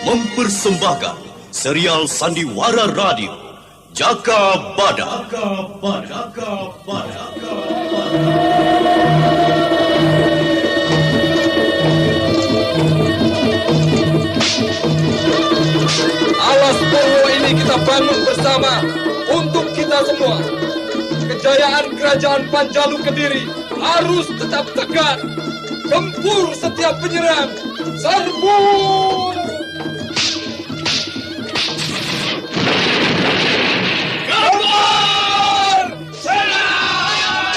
mempersembahkan serial Sandiwara Radio Jaka Badak. Alas Purwo ini kita bangun bersama untuk kita semua. Kejayaan kerajaan Panjalu Kediri harus tetap tegak. Gempur setiap penyerang. Serbu! Gempur! Serang!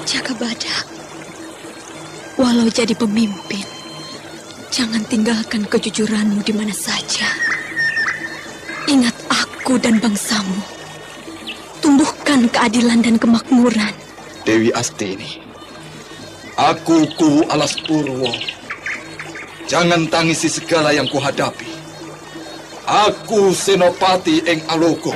Jaka Badak, walau jadi pemimpin, jangan tinggalkan kejujuranmu di mana saja. Ingat aku dan bangsamu. Tumbuhkan keadilan dan kemakmuran. Dewi Astini, aku Kuwu Alas Purwo. Jangan tangisi segala yang kuhadapi. Aku Senopati Eng Alogo.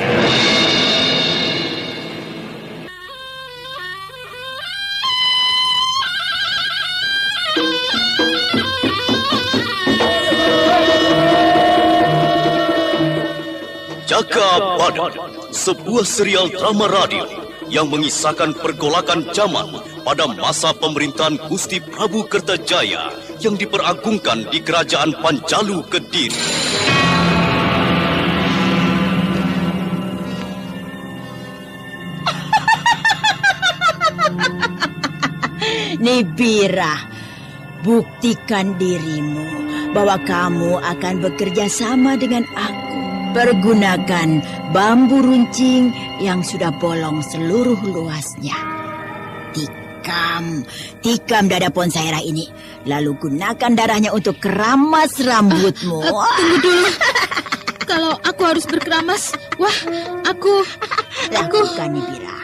Jaka Badak, sebuah serial drama radio yang mengisahkan pergolakan zaman pada masa pemerintahan Gusti Prabu Kertajaya yang diperagungkan di Kerajaan Panjalu Kediri. Nibira, buktikan dirimu bahwa kamu akan bekerja sama dengan aku. Pergunakan bambu runcing yang sudah bolong seluruh luasnya. Tikam dada Ponsaira ini. Lalu gunakan darahnya untuk keramas rambutmu. Tunggu dulu. Kalau aku harus berkeramas, aku... Lakukan, Nibira.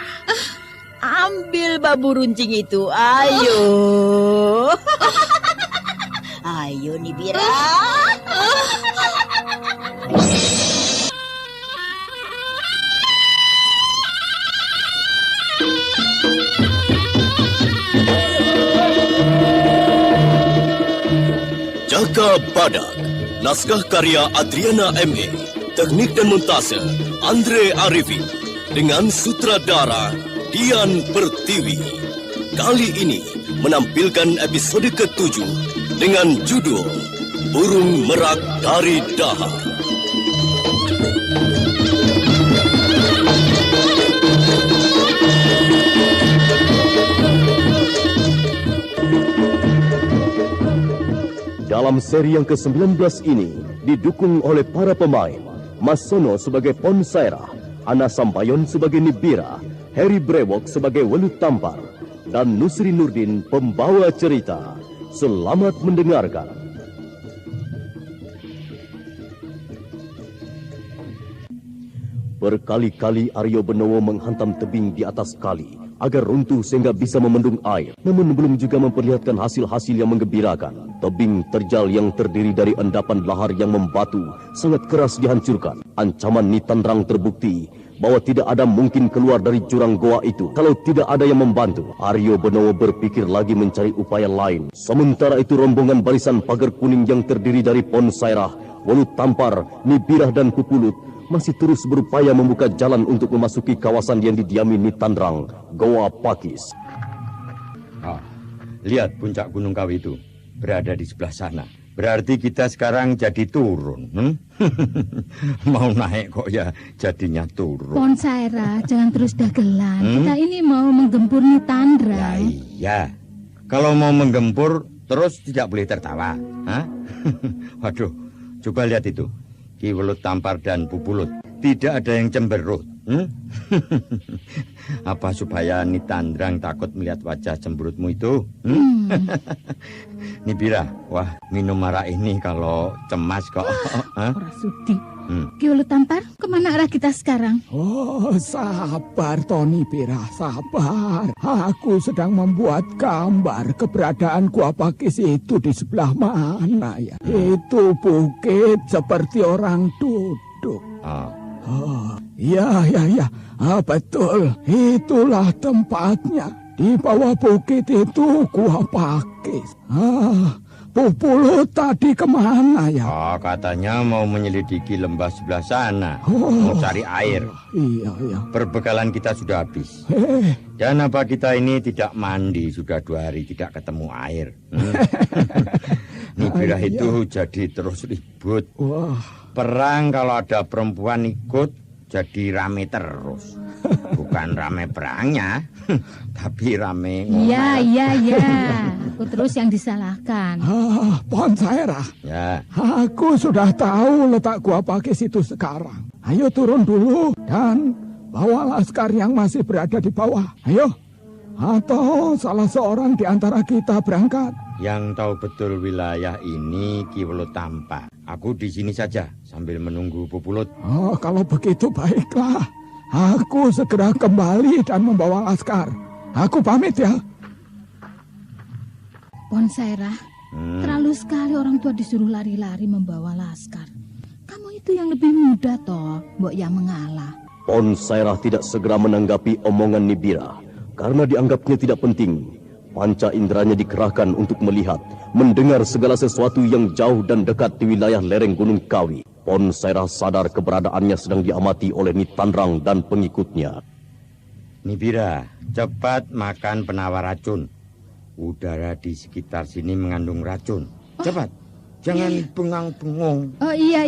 Ambil bambu runcing itu, ayo. Ayo, Nibira. Jaka Badak, naskah karya Adriana M.E., teknik dan montase Andre Arifin, dengan sutradara Dian Pertiwi. Kali ini menampilkan episode ke-7 dengan judul Burung Merak dari Dahar. Dalam seri yang ke-19 ini didukung oleh para pemain Mas Sono sebagai Ponsaira, Ana Sampayon sebagai Nibira, Heri Brewok sebagai Welut Tampar, dan Nusri Nurdin pembawa cerita. Selamat mendengarkan. Berkali-kali Aryo Benowo menghantam tebing di atas kali agar runtuh sehingga bisa memendung air, namun belum juga memperlihatkan hasil-hasil yang menggembirakan. Tebing terjal yang terdiri dari endapan lahar yang membatu sangat keras dihancurkan. Ancaman Nitanrang terbukti bahwa tidak ada mungkin keluar dari jurang goa itu kalau tidak ada yang membantu. Aryo Benowo berpikir lagi mencari upaya lain. Sementara itu rombongan barisan pagar kuning yang terdiri dari Ponsaira, Welut Tampar, Nibirah dan Kukulut masih terus berupaya membuka jalan untuk memasuki kawasan yang didiami Nitanrang, Goa Pakis. Lihat puncak Gunung Kawi itu berada di sebelah sana. Berarti kita sekarang jadi turun. Mau naik kok ya jadinya turun. Ponsaira, jangan terus dagelan. Kita ini mau menggempur Nitanrang. Ya iya. Kalau mau menggempur terus tidak boleh tertawa. Waduh, coba lihat itu. Ki Welut Tampar dan Pupulut. Tidak ada yang cemberut. Apa supaya Nitanrang takut melihat wajah cemberutmu itu? Nibira, wah minum marah ini kalau cemas kok. Ora sudi. Ki Welut Tampar, kemana arah kita sekarang? Oh, sabar Tony Nibira, sabar. Aku sedang membuat gambar keberadaan Gua Pakis itu di sebelah mana ya. Itu bukit seperti orang duduk. Oh, ya. Betul. Itulah tempatnya. Di bawah bukit itu Gua Pakis. Pupulut tadi kemana ya? Oh, katanya mau menyelidiki lembah sebelah sana. Mau cari air. Iya. Perbekalan kita sudah habis. Dan apa kita ini tidak mandi sudah 2 hari tidak ketemu air. Nibira itu jadi terus ribut. Wah. Perang kalau ada perempuan ikut jadi rame terus. Bukan rame perangnya, tapi rame ngomel. Iya. Aku terus yang disalahkan. Pohon Sairah. Ya. Aku sudah tahu letak Gua Pakis itu sekarang. Ayo turun dulu dan bawa laskar yang masih berada di bawah. Ayo. Atau salah seorang di antara kita berangkat. Yang tahu betul wilayah ini Ki Welut Tampar. Aku di sini saja sambil menunggu Pupulut. Oh, kalau begitu baiklah. Aku segera kembali dan membawa laskar. Aku pamit ya. Pohon Sairah, terlalu sekali orang tua disuruh lari-lari membawa laskar. Kamu itu yang lebih muda toh, mbok yang mengalah. Pohon Sairah tidak segera menanggapi omongan Nibira karena dianggapnya tidak penting. Panca inderanya dikerahkan untuk melihat, mendengar segala sesuatu yang jauh dan dekat di wilayah lereng Gunung Kawi. Pohon Sairah sadar keberadaannya sedang diamati oleh Nitanrang dan pengikutnya. Nibira, cepat makan penawar racun. Udara di sekitar sini mengandung racun. Cepat, jangan bengang-bengong. Oh iya.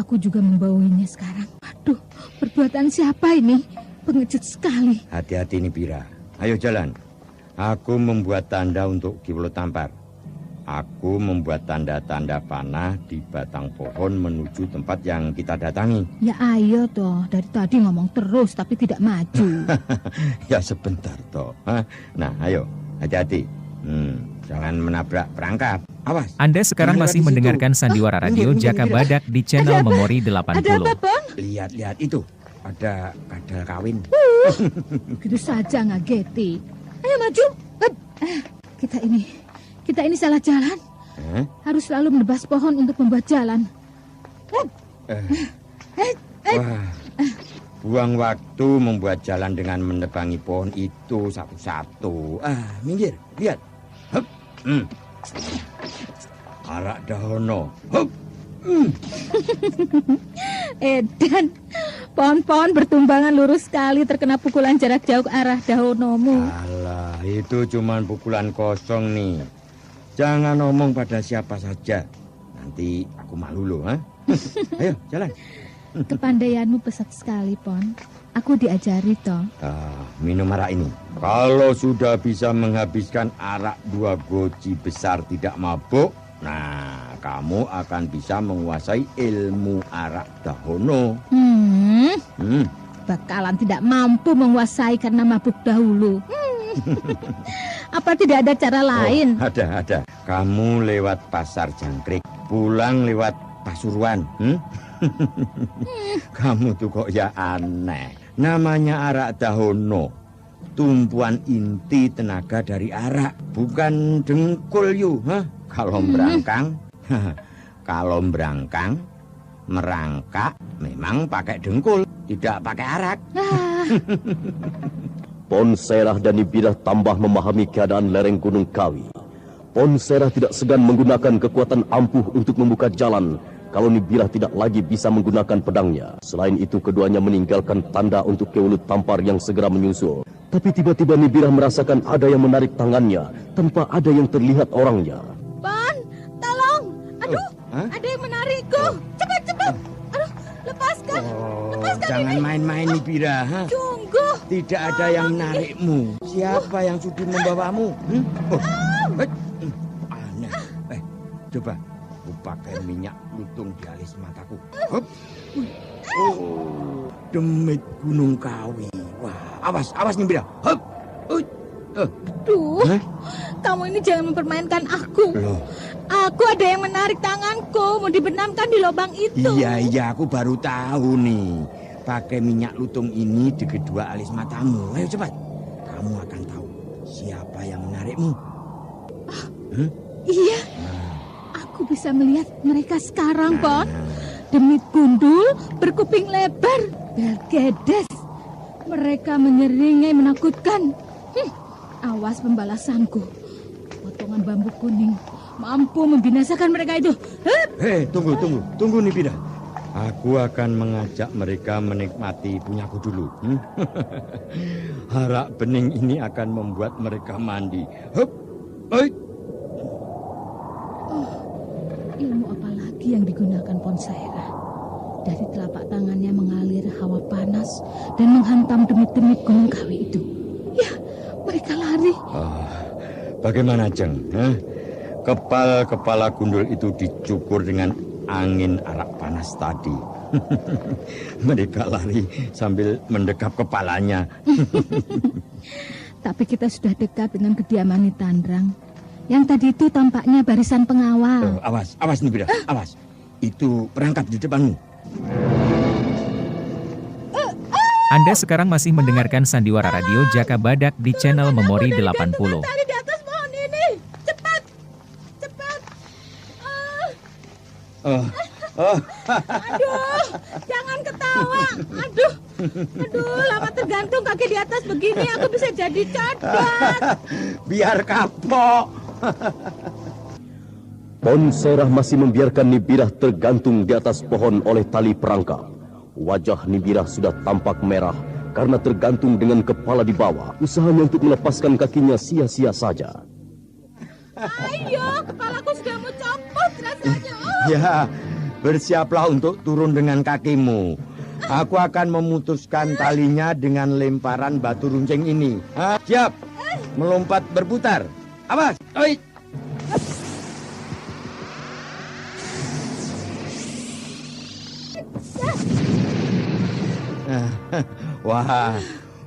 Aku juga membauinya sekarang. Aduh, perbuatan siapa ini? Pengecut sekali. Hati-hati Nibira. Ayo jalan. Aku membuat tanda untuk Ki Welut Tampar. Aku membuat tanda-tanda panah di batang pohon menuju tempat yang kita datangi. Ya ayo toh, dari tadi ngomong terus tapi tidak maju. Ya sebentar toh. Nah ayo, hati-hati. Jangan menabrak perangkap. Awas. Anda sekarang masih mendengarkan Sandiwara Radio Jaka Badak di channel Memori 80. Ada apa, Bon? Lihat itu. Ada kadal kawin. Gitu saja ngageti. Ayo maju. Kita ini salah jalan. Harus selalu menebas pohon untuk membuat jalan. Wah, buang waktu membuat jalan dengan menebangi pohon itu satu-satu. Minggir, lihat. Hup. Arak dahono. Hup. Edan, pohon-pohon bertumbangan lurus sekali terkena pukulan jarak jauh arah dahonomu. Alah, itu cuman pukulan kosong nih. Jangan ngomong pada siapa saja. Nanti aku malu loh, Ayo, jalan. Kepandaianmu pesat sekali, Pon. Aku diajari toh. Minum arak ini. Kalau sudah bisa menghabiskan arak 2 goci besar tidak mabuk, nah, kamu akan bisa menguasai ilmu arak dahono. Bakalan tidak mampu menguasai karena mabuk dahulu. Apa tidak ada cara lain? Ada. Kamu lewat pasar Jangkrik, pulang lewat Pasuruan. Kamu tuh kok ya aneh. Namanya arak dahono. Tumpuan inti tenaga dari arak, bukan dengkul yu. Kalau berangkang, merangkak memang pakai dengkul, tidak pakai arak. Pohon Sairah dan Nibira tambah memahami keadaan lereng Gunung Kawi. Pohon Sairah tidak segan menggunakan kekuatan ampuh untuk membuka jalan kalau Nibira tidak lagi bisa menggunakan pedangnya. Selain itu, keduanya meninggalkan tanda untuk Ki Welut Tampar yang segera menyusul. Tapi tiba-tiba Nibira merasakan ada yang menarik tangannya tanpa ada yang terlihat orangnya. Pon, tolong! Aduh, ada yang menarikku. Cepat! Aduh, lepaskan! Lepaskan jangan ini. main-main Nibira. Sungguh. Tidak ada yang menarikmu. Siapa yang sudi membawamu? Aneh. Coba aku pakai minyak lutung di alis mataku. Demit Gunung Kawi. Wah, awas Nibira. Duh, kamu ini jangan mempermainkan aku. Loh. Aku ada yang menarik tanganku, mau dibenamkan di lubang itu. Iya, aku baru tahu nih. Pakai minyak lutung ini di kedua alis matamu. Ayo cepat. Kamu akan tahu siapa yang menarikmu. Iya, aku bisa melihat mereka sekarang, Pon. Demit gundul, berkuping lebar, bergedes. Mereka menyeringai menakutkan. Awas pembalasanku. Potongan bambu kuning mampu membinasakan mereka itu. Tunggu Nibira. Aku akan mengajak mereka menikmati punyaku dulu. Arak bening ini akan membuat mereka mandi. Ilmu apa lagi yang digunakan Ponsaira? Dari telapak tangannya mengalir hawa panas dan menghantam demit-demit gunung kawi itu. Ya, mereka lari. Bagaimana, Jeng? Kepala gundul itu dicukur dengan angin arak panas tadi. Mereka lari sambil mendekap kepalanya. Tapi kita sudah dekat dengan kediaman Nitandrang. Yang tadi itu tampaknya barisan pengawal. Awas Nibira, awas. Itu perangkap di depanmu. Anda sekarang masih mendengarkan Sandiwara Radio Jaka Badak di channel Memori 80. Tali di atas pohon ini. Cepat. Aduh, jangan ketawa. Aduh, lama tergantung kaki di atas begini aku bisa jadi cadat. Biar kapok. Ponsaira masih membiarkan Nibirah tergantung di atas pohon oleh tali perangkap. Wajah Nibirah sudah tampak merah karena tergantung dengan kepala di bawah. Usahanya untuk melepaskan kakinya sia-sia saja. Ayo, kepalaku sudah mau copot rasanya. Ya, bersiaplah untuk turun dengan kakimu. Aku akan memutuskan talinya dengan lemparan batu runcing ini. Siap, melompat berputar. Awas, oi. Wah,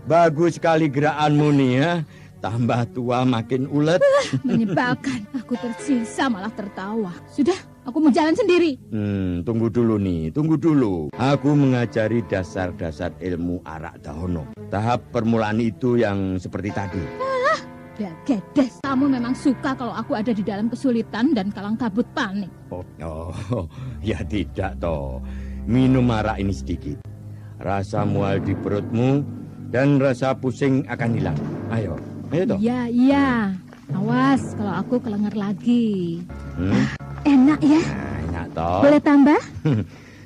bagus sekali gerakanmu nih ya. Tambah tua makin ulet. Menyebalkan, aku tersisa malah tertawa. Sudah, aku mau jalan sendiri. Tunggu dulu. Aku mengajari dasar-dasar ilmu arak dahono. Tahap permulaan itu yang seperti tadi. Gedes, kamu memang suka kalau aku ada di dalam kesulitan dan kalang kabut panik. Ya tidak toh. Minum arak ini sedikit. Rasa mual di perutmu dan rasa pusing akan hilang. Ayo toh. Iya. Awas kalau aku kelengar lagi. Enak ya? Enak toh. Boleh tambah?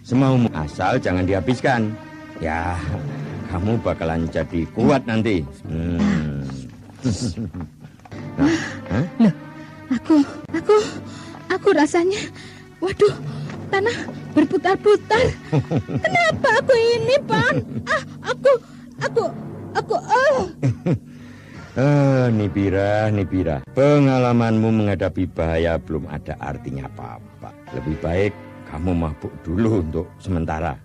Semaumu, asal jangan dihabiskan. Ya, kamu bakalan jadi kuat nanti. Loh, aku rasanya, waduh, tanah berputar-putar. Kenapa aku ini, Pan? Nibira, pengalamanmu menghadapi bahaya belum ada artinya apa-apa. Lebih baik kamu mabuk dulu untuk sementara.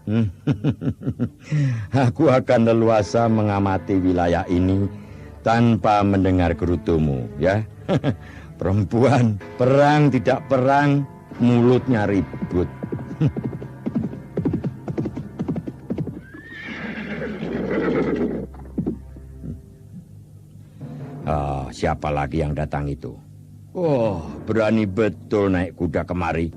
Aku akan leluasa mengamati wilayah ini tanpa mendengar gerutumu, ya. Perempuan, perang tidak perang, mulutnya ribut. Siapa lagi yang datang itu? Berani betul naik kuda kemari.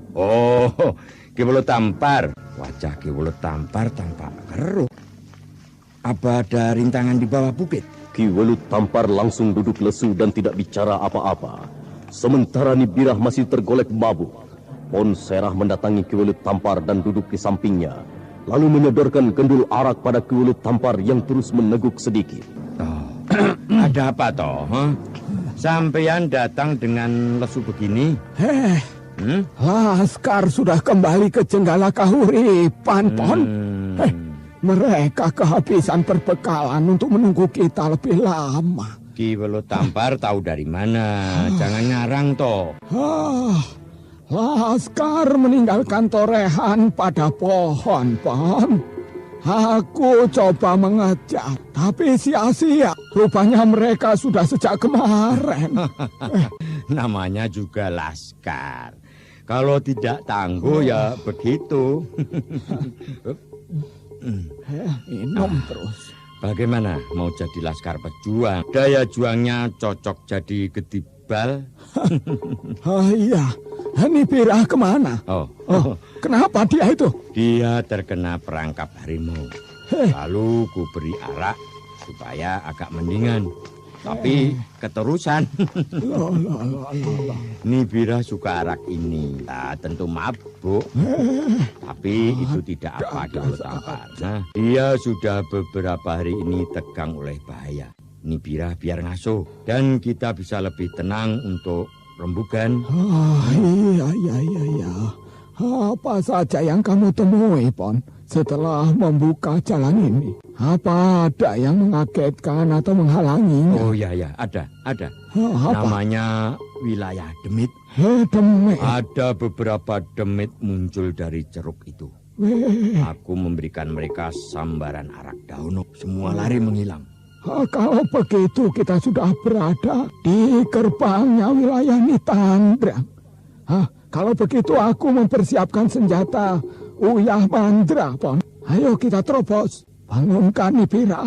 Ki Welut Tampar. Wajah Ki Welut Tampar tampak keruh. Apa ada rintangan di bawah bukit? Ki Welut Tampar langsung duduk lesu dan tidak bicara apa-apa. Sementara Nibirah masih tergolek mabuk. Ponsaira mendatangi Ki Welut Tampar dan duduk di sampingnya. Lalu menyodorkan gendul arak pada Ki Welut Tampar yang terus meneguk sedikit. Ada apa toh? Sampean datang dengan lesu begini? Laskar sudah kembali ke Jenggala Kahuripan, Pon. Mereka kehabisan perbekalan untuk menunggu kita lebih lama. Ki Welut Tampar tahu dari mana? Jangan ngarang toh. Laskar meninggalkan torehan pada pohon, Pon. Aku coba mengejar, tapi sia-sia. Rupanya mereka sudah sejak kemarin. Namanya juga Laskar. Kalau tidak tangguh ya begitu. Minum terus. Bagaimana mau jadi Laskar pejuang? Daya juangnya cocok jadi gedibal. Iya, Nibira kemana? Oh, Kenapa dia itu? dia terkena perangkap harimau. Lalu ku beri arak supaya agak mendingan. Tapi keterusan. Loh. Nibira suka arak ini. Nah, tentu mabuk. Tapi itu tidak apa di Mulut Tampar. Nah, dia sudah beberapa hari ini tegang oleh bahaya. Nibira biar ngasuh. Dan kita bisa lebih tenang untuk rembugan. Iya. Apa saja yang kamu temui, Pon, setelah membuka jalan ini? Apa ada yang mengagetkan atau menghalanginya? Oh ya, ada. Apa? Namanya wilayah demit. Demit. Ada beberapa demit muncul dari ceruk itu. Aku memberikan mereka sambaran arak daun. Semua lari menghilang. Kalau begitu kita sudah berada di gerbangnya wilayah Nitandrang. Kalau begitu aku mempersiapkan senjata Uyah Mandra, Pon. Ayo kita terobos. Bangunkan Nibira.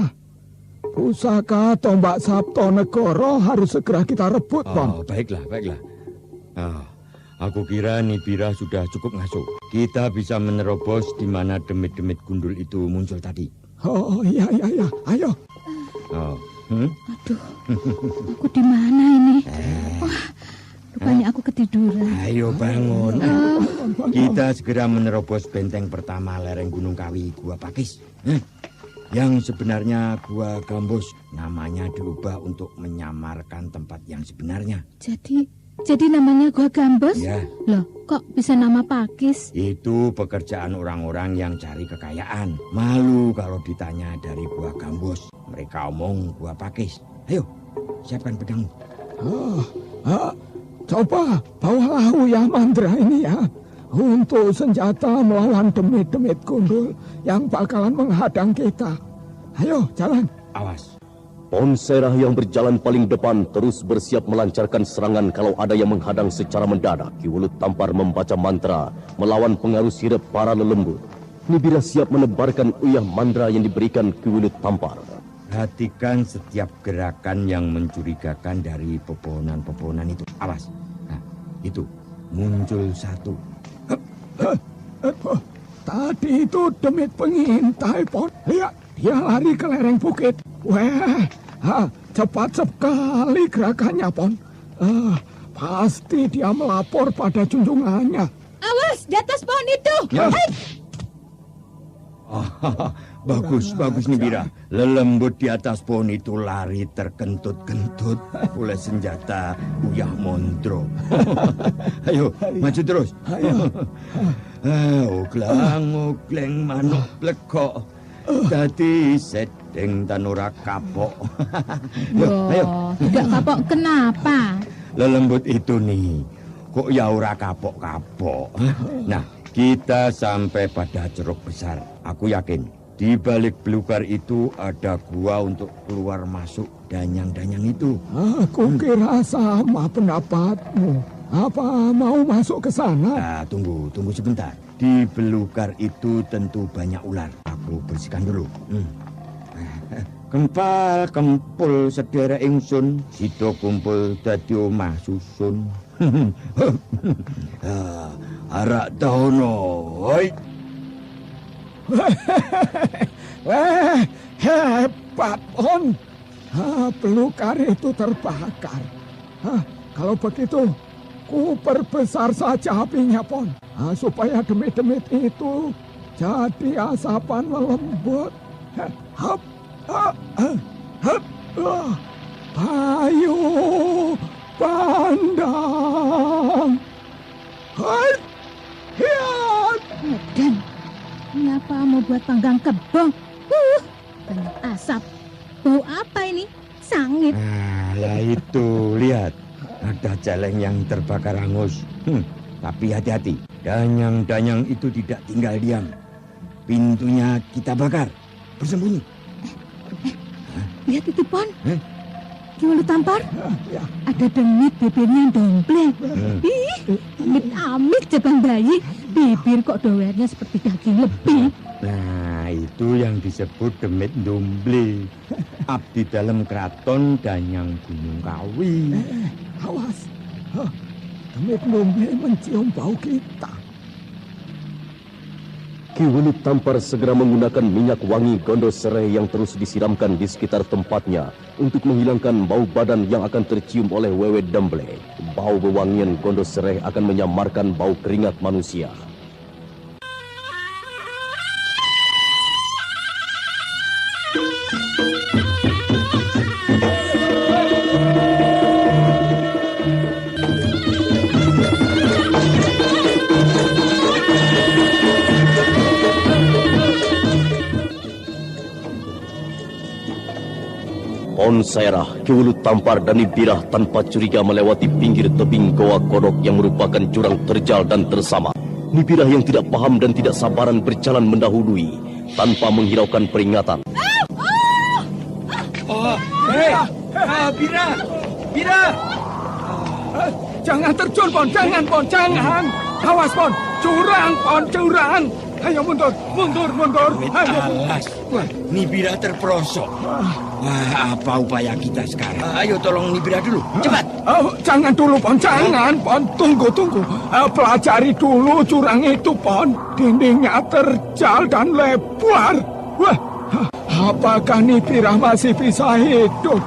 Pusaka tombak Sabto Negoro harus segera kita rebut, Pon. Baiklah. Aku kira Nibira sudah cukup ngasuh. Kita bisa menerobos di mana demit-demit gundul itu muncul tadi. Iya. Ayo. Aduh, aku di mana ini? Wah, rupanya aku ketiduran. Ayo bangun. Kita segera menerobos benteng pertama lereng Gunung Kawi, Gua Pakis. Yang sebenarnya Gua Gambus. Namanya diubah untuk menyamarkan tempat yang sebenarnya. Jadi namanya Gua Gambus? Ya. Loh, kok bisa nama Pakis? Itu pekerjaan orang-orang yang cari kekayaan. Malu kalau ditanya dari Gua Gambus. Mereka omong Gua Pakis. Ayo, siapkan pedangmu. Coba bawalah Uyah Mandra ini ya. Untuk senjata melawan demit-demit gundul yang bakalan menghadang kita. Ayo, jalan. Awas. Ponserah yang berjalan paling depan terus bersiap melancarkan serangan kalau ada yang menghadang secara mendadak. Ki Wulut Tampar membaca mantra melawan pengaruh sirep para lelembut. Nibira siap menebarkan Uyah Mandra yang diberikan Ki Wulut Tampar. Perhatikan setiap gerakan yang mencurigakan dari pepohonan-pepohonan itu. Awas. Nah, itu muncul satu. Tadi itu demit pengintai, Pon. Lihat, dia lari ke lereng bukit. Cepat sekali gerakannya, Pon. Pasti dia melapor pada junjungannya. Awas, di atas pohon itu. Ya. Bagus Nibira. Lelembut di atas pohon itu lari terkentut-kentut oleh senjata Uyah Mondro. Ayo, maju terus. Oglang manuk plekok. Dadi sedeng tanura kapok. Ayo. Tidak kapok kenapa? Lelembut itu nih, kok ya ora kapok-kapok. Nah, kita sampai pada ceruk besar. Aku yakin di balik belukar itu ada gua untuk keluar masuk danyang-danyang itu. Aku kira sama pendapatmu. Apa mau masuk ke sana? Nah, tunggu sebentar. Di belukar itu tentu banyak ular. Aku bersihkan dulu. Kempal kempul sedherek ingsun, sida kumpul dadi omah susun. Arak daono, hoi. Hebat, Pon. Belukar itu terbakar. Kalau begitu, ku perbesar saja apinya, Pon. Supaya demit-demit itu jadi asapan melembut. Ayo, pandang. Dan mengapa mau buat panggang kebo? Banyak asap. Bau apa ini? Sangit. Lah itu, lihat. Ada celeng yang terbakar hangus. Tapi hati-hati. Danyang-danyang itu tidak tinggal diam. Pintunya kita bakar. Bersembunyi. Lihat itu, Pon. Ki Wulut Tampar. Ada demit bibirnya dompleng. Amit-amit jabang bayi. Bibir kok dowernya seperti daging lebih. Nah, itu yang disebut demit domble. Abdi dalam keraton Danyang Gunung Kawi. Awas. Demit-demit mencium bau kita. Ki Welut Tampar segera menggunakan minyak wangi Gondo Sereh yang terus disiramkan di sekitar tempatnya untuk menghilangkan bau badan yang akan tercium oleh Wewe Demble. Bau wewangian Gondo Sereh akan menyamarkan bau keringat manusia. Sairah, Ki Welut Tampar dan Nibirah tanpa curiga melewati pinggir tebing Goa Kodok yang merupakan jurang terjal dan tersama. Nibirah yang tidak paham dan tidak sabaran berjalan mendahului tanpa menghiraukan peringatan. Bira! Jangan terjun, Pon, jangan. Awas, Pon, jurang. Ayo mundur. Alas, Nibirah terperosok. Wah, apa upaya kita sekarang? Ayo tolong Nibirah dulu, cepat. Jangan dulu, Pon, Tunggu. Pelajari dulu jurang itu, Pon. Dindingnya terjal dan lebar. Wah, apakah Nibirah masih bisa hidup?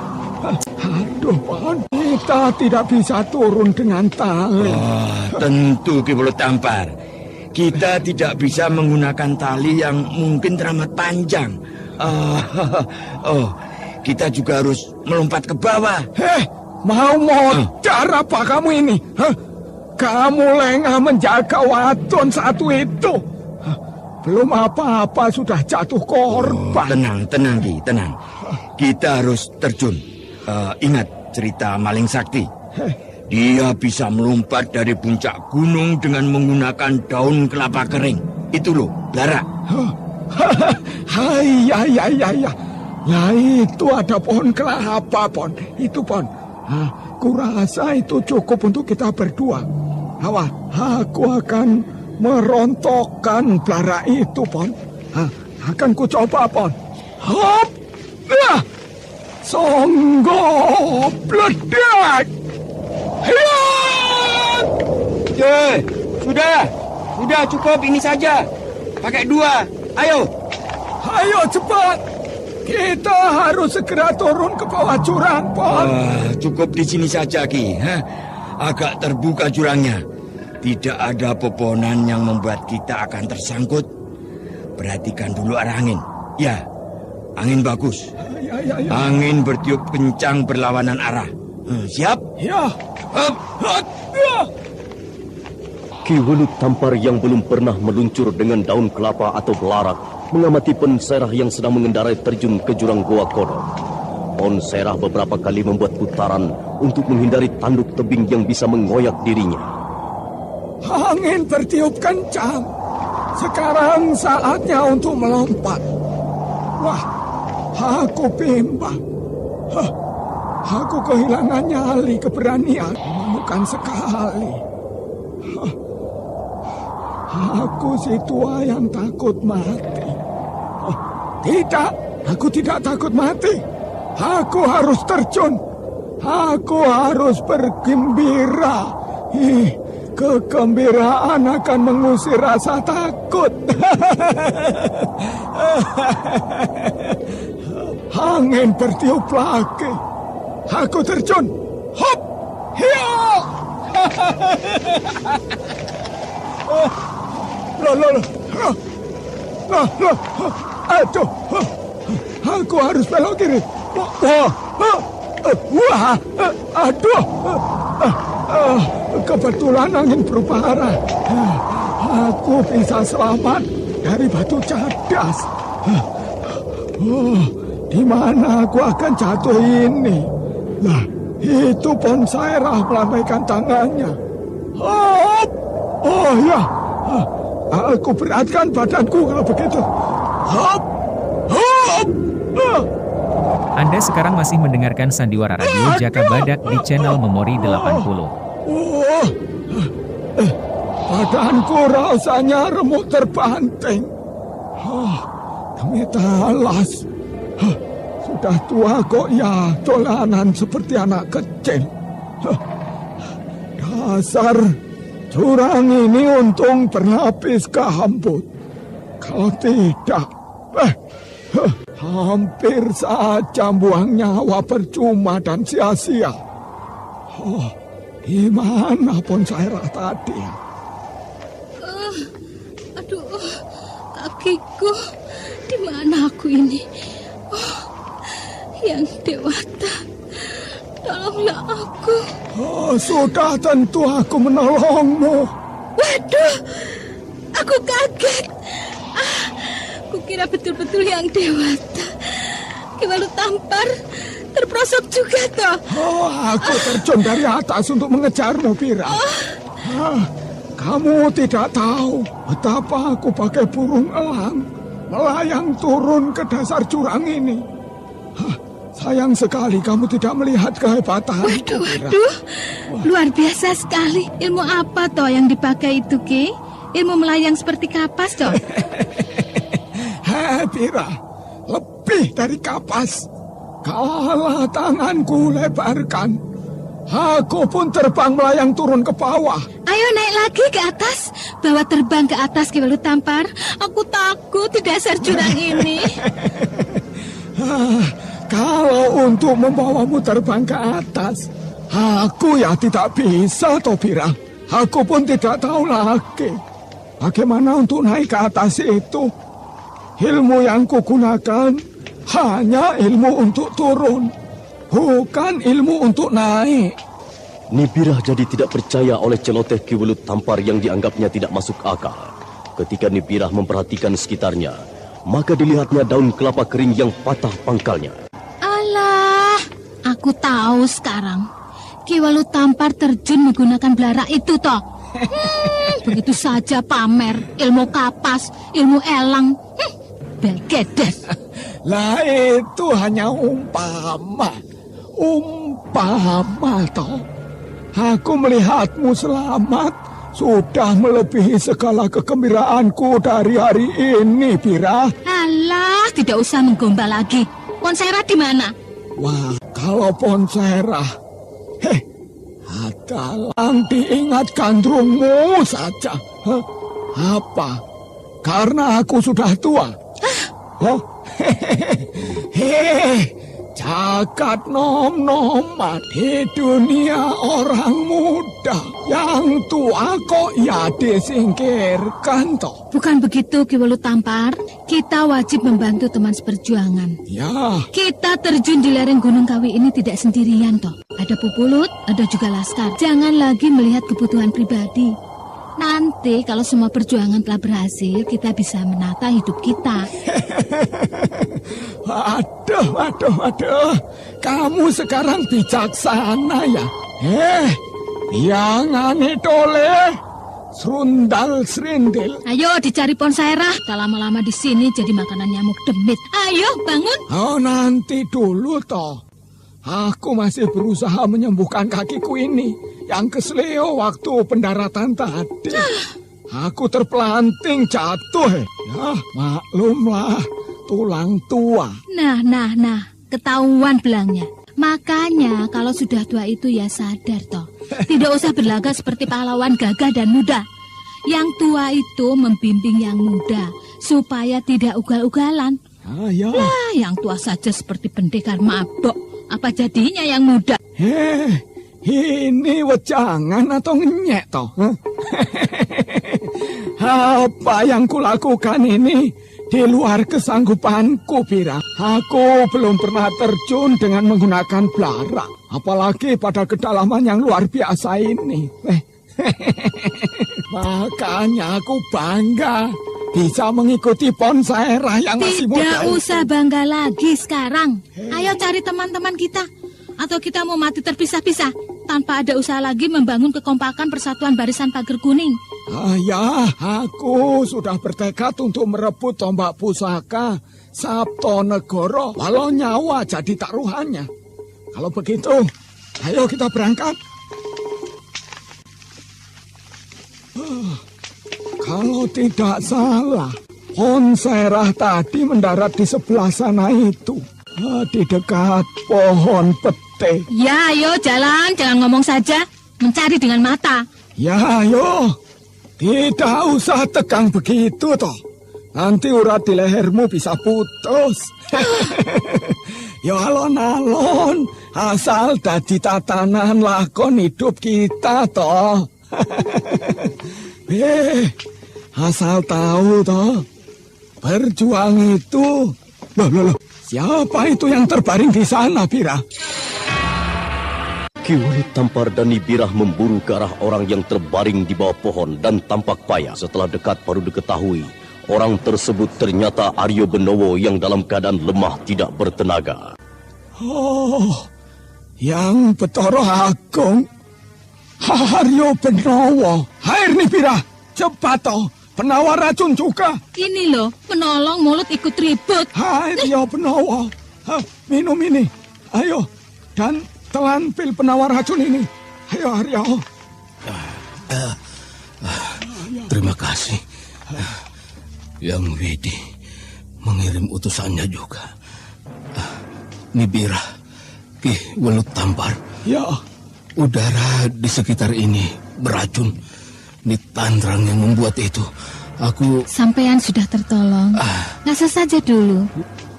Aduh, Pon, kita tidak bisa turun dengan tali. Tentu, Ki Welut Tampar. Kita tidak bisa menggunakan tali yang mungkin teramat panjang. Kita juga harus melompat ke bawah. Mau modar apa kamu ini? Kamu lengah menjaga wadon satu itu. Belum apa-apa sudah jatuh korban. Tenang, Ki, tenang. Kita harus terjun. Ingat cerita Maling Sakti. Dia bisa melompat dari puncak gunung dengan menggunakan daun kelapa kering. Itu loh, Blara. Ya, itu ada pohon kelapa, Pon. Itu, Pon. Kurasa itu cukup untuk kita berdua. Awas, aku akan merontokkan Blara itu, Pon. Akan ku coba, Pon. Hop! Songgo bledak! Sudah cukup ini saja. Pakai 2. Ayo cepat. Kita harus segera turun ke bawah jurang, Pon. Cukup di sini saja, Ki. Agak terbuka jurangnya. Tidak ada pepohonan yang membuat kita akan tersangkut. Perhatikan dulu arah angin. Ya, angin bagus. Ya. Angin bertiup kencang berlawanan arah. Siap? Ya. Ki Welut Tampar yang belum pernah meluncur dengan daun kelapa atau belarak mengamati Pon Sairah yang sedang mengendarai terjun ke jurang Goa Kodok. Pon Sairah beberapa kali membuat putaran untuk menghindari tanduk tebing yang bisa mengoyak dirinya. Angin bertiup kencang. Sekarang saatnya untuk melompat. Wah, aku bimbang. Aku kehilangan nyali, keberanian. Memalukan sekali. Aku si tua yang takut mati. Tidak, aku tidak takut mati. Aku harus terjun. Aku harus bergembira. Kegembiraan akan mengusir rasa takut. Angin bertiup lagi. Aku terjun. Hop! Hiya! Aduh. Aku harus belok kiri. Wah! Aduh. Kebetulan angin berubah arah. Aku bisa selamat dari batu cadas. Di mana aku akan jatuh ini? Lah, itu Pon Sairah melambaikan tangannya. Hop! Oh ya, aku beratkan badanku kalau begitu. Hop! Hop! Anda sekarang masih mendengarkan Sandiwara Radio Jaka Badak di channel Memori 80. Badanku rasanya remuk terbanting. Demi talas. Sudah tua kok ya dolanan seperti anak kecil. Dasar jurang ini untung berlapis gambut. Kalau tidak, hampir saja buang nyawa percuma dan sia-sia. Oh, gimana Ponsaira tadi? Aduh, kakiku, di mana aku ini? Oh, Yang Dewata, tolonglah aku. Oh, sudah tentu aku menolongmu. Waduh, aku kaget. Kukira betul-betul Yang Dewata. Ki Walu Tampar terperosok juga toh. Oh, aku terjun dari atas untuk mengejarmu, Pira. Kamu tidak tahu betapa aku pakai burung elang melayang turun ke dasar jurang ini. Sayang sekali kamu tidak melihat kehebatan. Waduh, luar biasa sekali. Ilmu apa toh yang dipakai itu, Ki? Ilmu melayang seperti kapas toh? Pira, lebih dari kapas. Kala tanganku lebarkan, aku pun terbang melayang turun ke bawah. Ayo naik lagi ke atas. Bawa terbang ke atas, Ki Walu Tampar. Aku takut di dasar jurang ini. Kalau untuk membawamu terbang ke atas, aku ya tidak bisa, Topira. Aku pun tidak tahu lagi bagaimana untuk naik ke atas itu. Ilmu yang kugunakan hanya ilmu untuk turun, bukan ilmu untuk naik. Nipirah jadi tidak percaya oleh celoteh Ki Walu Tampar yang dianggapnya tidak masuk akal. Ketika Nipirah memperhatikan sekitarnya, maka dilihatnya daun kelapa kering yang patah pangkalnya. Alah, aku tahu sekarang. Ki Walu Tampar terjun menggunakan belara itu toh. Begitu saja pamer ilmu kapas, ilmu elang. Belgedes. Lah itu hanya umpama toh. Aku melihatmu selamat sudah melebihi segala kegembiraanku dari hari ini, Pira. Alah, tidak usah menggombal lagi. Ponsaira di mana? Wah, kalau Ponsaira, adalah diingat gandrungmu saja. Apa? Karena aku sudah tua. Oh, jagat nom-noman di dunia orang muda. Yang tua kok ya disingkirkan toh. Bukan begitu, Ki Walu Tampar. Kita wajib membantu teman seperjuangan. Ya. Kita terjun di lereng Gunung Kawi ini tidak sendirian toh. Ada Pupulut, ada juga Laskar. Jangan lagi melihat kebutuhan pribadi. Nanti kalau semua perjuangan telah berhasil, kita bisa menata hidup kita. Waduh. Kamu sekarang bijaksana ya. Jangan toleh. Serundal serindil. Ayo dicari Ponsaira. Tak lama-lama di sini jadi makanan nyamuk demit. Ayo bangun. Oh, nanti dulu toh. Aku masih berusaha menyembuhkan kakiku ini yang kesleo waktu pendaratan tadi. Aku terpelanting jatuh. Ya, maklumlah, tulang tua. Nah, ketahuan belangnya. Makanya kalau sudah tua itu ya sadar toh. Tidak usah berlagak seperti pahlawan gagah dan muda. Yang tua itu membimbing yang muda supaya tidak ugal-ugalan. Ya. Lah, yang tua saja seperti pendekar mabok. Apa jadinya yang muda? Ini wejangan atau ngenyek toh? Apa yang kulakukan ini di luar kesanggupanku, Pira. Aku belum pernah terjun dengan menggunakan belara, apalagi pada kedalaman yang luar biasa ini. Makanya aku bangga bisa mengikuti Ponsaira yang masih muda. Tidak usah bangga lagi sekarang. Ayo cari teman-teman kita. Atau kita mau mati terpisah-pisah tanpa ada usaha lagi membangun kekompakan persatuan barisan pagar kuning. Ya, aku sudah bertekad untuk merebut tombak pusaka Sabto Negoro walau nyawa jadi taruhannya. Kalau begitu, ayo kita berangkat. Kalau tidak salah, Ponsaira tadi mendarat di sebelah sana itu, di dekat pohon pete. Ya, ayo jalan, jangan ngomong saja. mencari dengan mata. Ya, ayo. Tidak usah tegang begitu, toh. Nanti urat di lehermu bisa putus. Ya alon-alon, asal dadi tatanan lakon hidup kita, toh. Asal tahu, toh. Berjuang itu. Loh. Siapa itu yang terbaring di sana, Bira? Ki Wulu Tampar dan Nyi Birah memburu ke arah orang yang terbaring di bawah pohon dan tampak payah. Setelah dekat baru diketahui, orang tersebut ternyata Aryo Benowo yang dalam keadaan lemah tidak bertenaga. Oh, yang Betara Agung. Aryo Benowo. Hair Nyi Birah, cepat toh. Penawar racun juga. Ini loh, penolong mulut ikut ribut. Aryo Benowo. Minum ini. Ayo, dan telan pil penawar racun ini. Ayo, Aryo. Terima kasih. Yang Widi mengirim utusannya juga. Nyi Birah, Ki Wulu Tampar. Ya. Udara di sekitar ini beracun. Nyi Tandrang yang membuat itu. Aku... Sampean sudah tertolong. Ngasah saja dulu.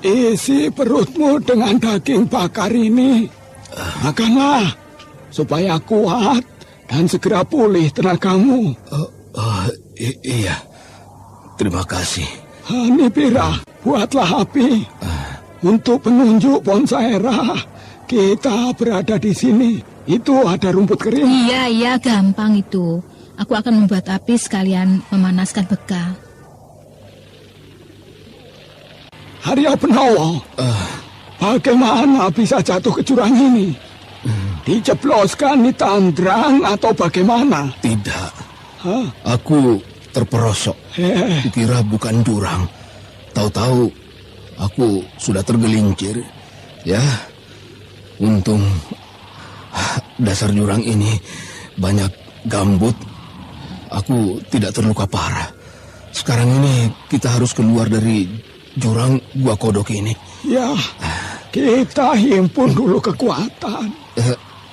Isi perutmu dengan daging bakar ini. Makanlah, supaya kuat dan segera pulih tenagamu. Iya, terima kasih. Nyi Birah, buatlah api. Untuk penunjuk Ponsaera, kita berada di sini. Itu ada rumput kering. Iya, gampang itu. Aku akan membuat api sekalian memanaskan bekal. Aryo Benowo, bagaimana bisa jatuh ke jurang ini? Dijebloskan Nyi Tandrang atau bagaimana? Tidak. Aku terperosok. Kukira bukan jurang. Tahu-tahu aku sudah tergelincir. Ya, untung dasar jurang ini banyak gambut. Aku tidak terluka parah. Sekarang ini kita harus keluar dari jurang Gua Kodok ini. Ya, kita himpun dulu kekuatan.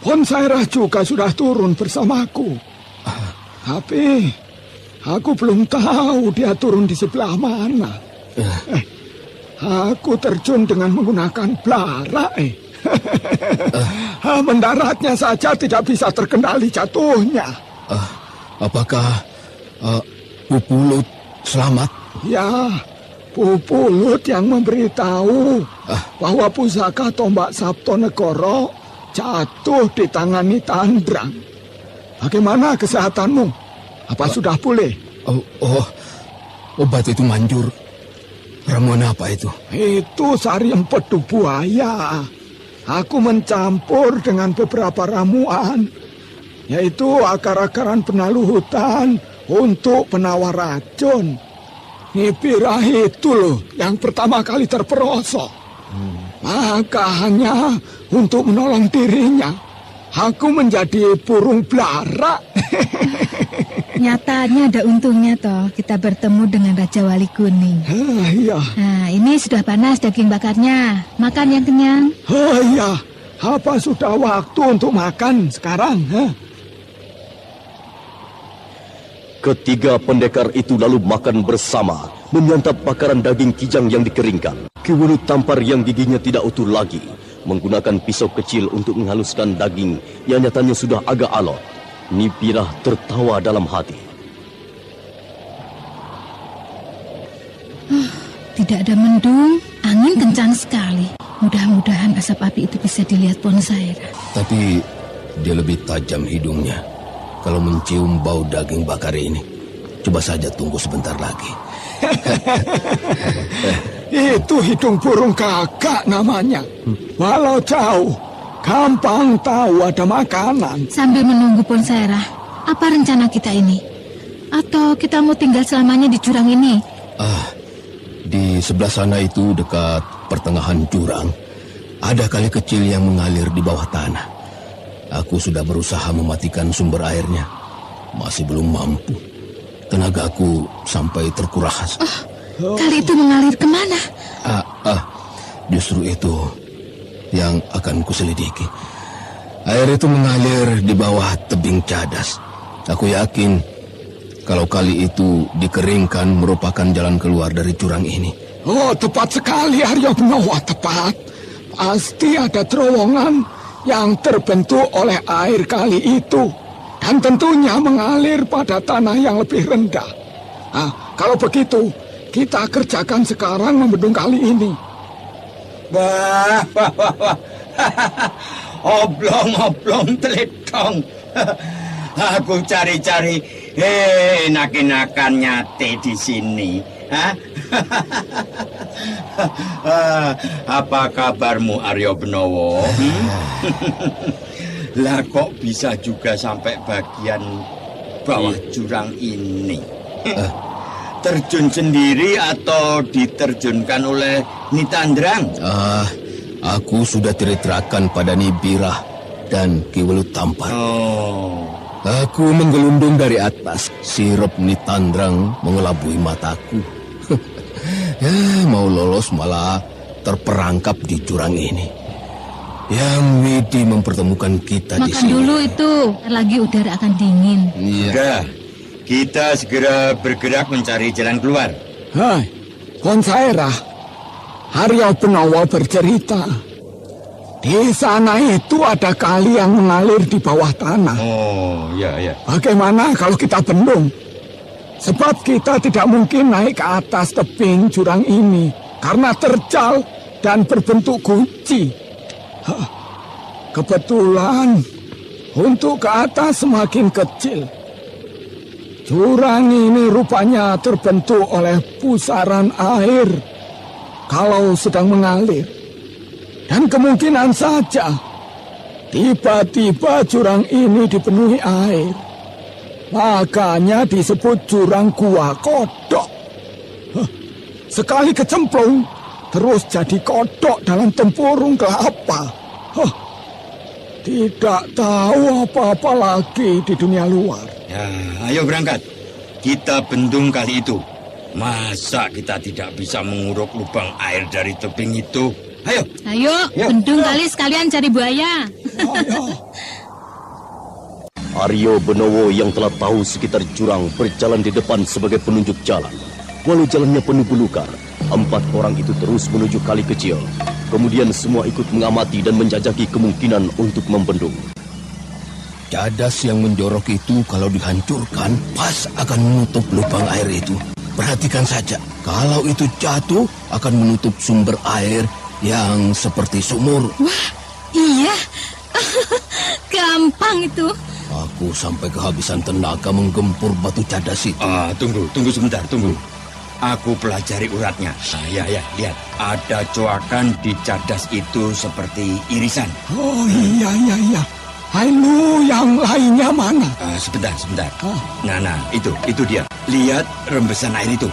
Ponsaera juga sudah turun bersamaku. Tapi aku belum tahu dia turun di sebelah mana. Aku terjun dengan menggunakan blara. Mendaratnya saja tidak bisa terkendali jatuhnya. Apakah Pupulut selamat? Ya, Pupulut yang memberitahu bahwa pusaka Tombak Saptonegoro jatuh di tangan Nyi Tandrang. Bagaimana kesehatanmu? Apa sudah pulih? Obat itu manjur. Ramuan apa itu? Itu sari empedu buaya. Aku mencampur dengan beberapa ramuan, yaitu akar-akaran penalu hutan untuk penawar racun. Nyi Birah itu loh yang pertama kali terperosok. Maka hanya untuk menolong dirinya, aku menjadi burung blara. Nyatanya ada untungnya toh kita bertemu dengan Raja Wali Kuning. Iya. Nah, ini sudah panas daging bakarnya. Makan yang kenyang. Iya. Apa sudah waktu untuk makan sekarang? Ketiga pendekar itu lalu makan bersama, menyantap bakaran daging kijang yang dikeringkan. Ki Wulu Tampar yang giginya tidak utuh lagi, menggunakan pisau kecil untuk menghaluskan daging yang nyatanya sudah agak alot. Nyi Birah tertawa dalam hati. Tidak ada mendung, angin kencang sekali. Mudah-mudahan asap api itu bisa dilihat Ponsaera. Tapi dia lebih tajam hidungnya kalau mencium bau daging bakar ini. Coba saja tunggu sebentar lagi. Itu hidung burung gagak namanya. Walau jauh, gampang tahu ada makanan. Sambil menunggu Ponsaera, apa rencana kita ini? Atau kita mau tinggal selamanya di jurang ini? Di sebelah sana itu dekat pertengahan jurang, ada kali kecil yang mengalir di bawah tanah. Aku sudah berusaha mematikan sumber airnya, masih belum mampu. Tenagaku sampai terkuras. Kali itu mengalir kemana? Justru itu yang akan kuselidiki. Air itu mengalir di bawah tebing Cadas. Aku yakin kalau kali itu dikeringkan merupakan jalan keluar dari jurang ini. Oh, tepat sekali Aryo Benowo, tepat. Pasti ada terowongan yang terbentuk oleh air kali itu. Dan tentunya mengalir pada tanah yang lebih rendah. Nah, kalau begitu, kita kerjakan sekarang membendung kali ini. Wah. Oblong-oblong teledong. Aku cari-cari enak-enakan nyate di sini. Apa kabarmu Aryo Benowo? Lah kok bisa juga sampai bagian bawah jurang ini? Terjun sendiri atau diterjunkan oleh Nitandrang? Aku sudah teritrakan pada Nibirah dan Ki Welut Tampar. Aku menggelundung dari atas. Sirup Nitandrang mengelabui mataku. Ya, mau lolos malah terperangkap di jurang ini. Yang Widi mempertemukan kita di sini. Makan dulu itu, lagi udara akan dingin. Iya. Udah, kita segera bergerak mencari jalan keluar. Hai, Konsairah, Aryo Benowo bercerita. Di sana itu ada kali yang mengalir di bawah tanah. Oh, ya. Bagaimana kalau kita bendung? Sebab kita tidak mungkin naik ke atas tebing jurang ini karena terjal dan berbentuk guci. Kebetulan untuk ke atas semakin kecil. Jurang ini rupanya terbentuk oleh pusaran air kalau sedang mengalir. Dan kemungkinan saja tiba-tiba jurang ini dipenuhi air. Makanya disebut jurang Gua Kodok. Sekali kecemplung, terus jadi kodok dalam tempurung kelapa. Tidak tahu apa-apa lagi di dunia luar. Ya, ayo berangkat. Kita bendung kali itu. Masa kita tidak bisa menguruk lubang air dari tebing itu? Ayo, bendung kali sekalian cari buaya. Aryo Benowo yang telah tahu sekitar jurang berjalan di depan sebagai penunjuk jalan. Walau jalannya penuh belukar, 4 orang itu terus menuju kali kecil. Kemudian semua ikut mengamati dan menjajaki kemungkinan untuk membendung. Cadas yang menjorok itu kalau dihancurkan pas akan menutup lubang air itu. Perhatikan saja, kalau itu jatuh akan menutup sumber air yang seperti sumur. Wah, iya. Gampang itu. Aku sampai kehabisan tenaga menggempur batu cadas itu. Tunggu sebentar. Aku pelajari uratnya. Ya, lihat. Ada coakan di cadas itu seperti irisan. Oh, iya. Lalu yang lainnya mana? Sebentar. Nah, itu dia. Lihat rembesan air itu.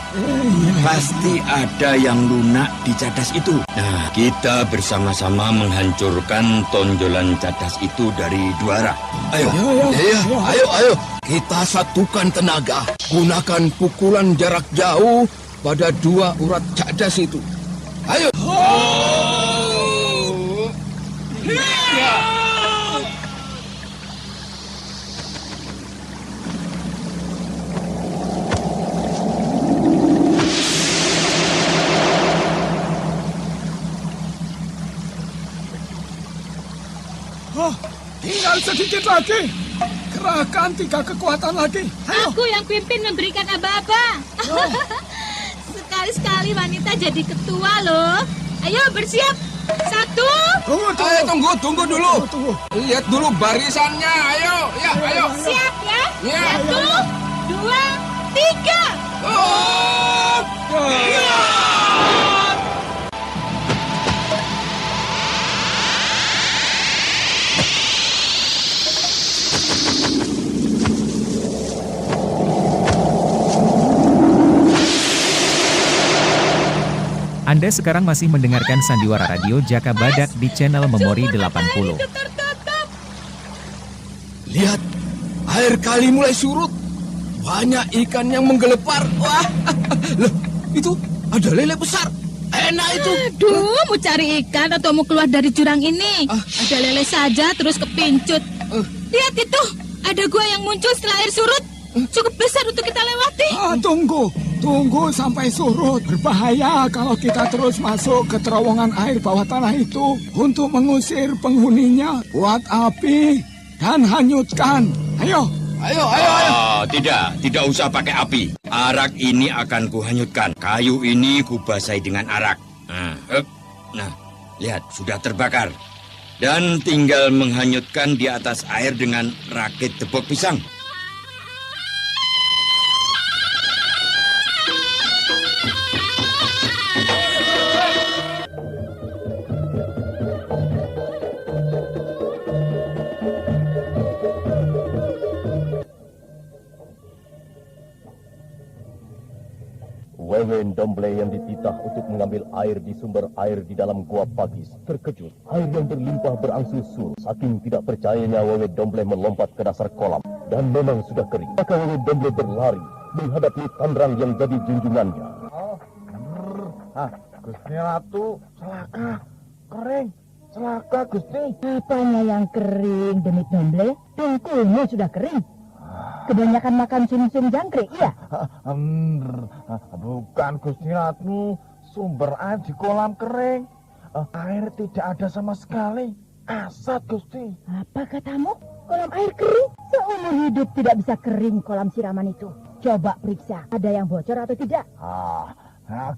Pasti ada yang lunak di cadas itu. Nah, kita bersama-sama menghancurkan tonjolan cadas itu dari 2 arah. Ayo. Kita satukan tenaga. Gunakan pukulan jarak jauh pada 2 urat cadas itu. Ayo. Tinggal sedikit lagi. Kerahkan 3 kekuatan lagi. Ayo. Aku yang pimpin memberikan aba-aba. Sekali-sekali wanita jadi ketua loh. Ayo bersiap. 1. Tunggu dulu. Lihat dulu barisannya. Ayo. Siap ya. 1, 2, 3. Anda sekarang masih mendengarkan Sandiwara Radio Jaka Badak di channel Memori 80. Lihat, air kali mulai surut. Banyak ikan yang menggelepar. Wah, loh, itu ada lele besar. enak itu. Aduh, mau cari ikan atau mau keluar dari jurang ini? Ada lele saja terus kepincut. Lihat itu, ada gua yang muncul setelah air surut. Cukup besar untuk kita lewati. Tunggu sampai surut. Berbahaya kalau kita terus masuk ke terowongan air bawah tanah itu. Untuk mengusir penghuninya, buat api dan hanyutkan. Ayo. Tidak usah pakai api. Arak ini akan kuhanyutkan. Kayu ini kubasahi dengan arak. Nah, lihat, sudah terbakar. Dan tinggal menghanyutkan di atas air dengan rakit tepuk pisang. Wewe Ndomble yang dititah untuk mengambil air di sumber air di dalam gua Pakis terkejut. Air yang berlimpah berangsur surut. Saking tidak percayanya Wewe Ndomble melompat ke dasar kolam. Dan memang sudah kering. Maka Wewe Ndomble berlari menghadapi Tandrang yang jadi junjungannya. Gusti Ratu, celaka. Kering. Celaka, Gusti. Apanya yang kering, Demit Ndomble? Dengkulmu sudah kering. Kebanyakan makan sum-sum jangkrik, iya? Bukan, Gusti Ratu. Sumber air di kolam kering. Air tidak ada sama sekali. Asat, Gusti. Apa katamu? Kolam air kering? Seumur hidup tidak bisa kering kolam siraman itu. Coba periksa, ada yang bocor atau tidak?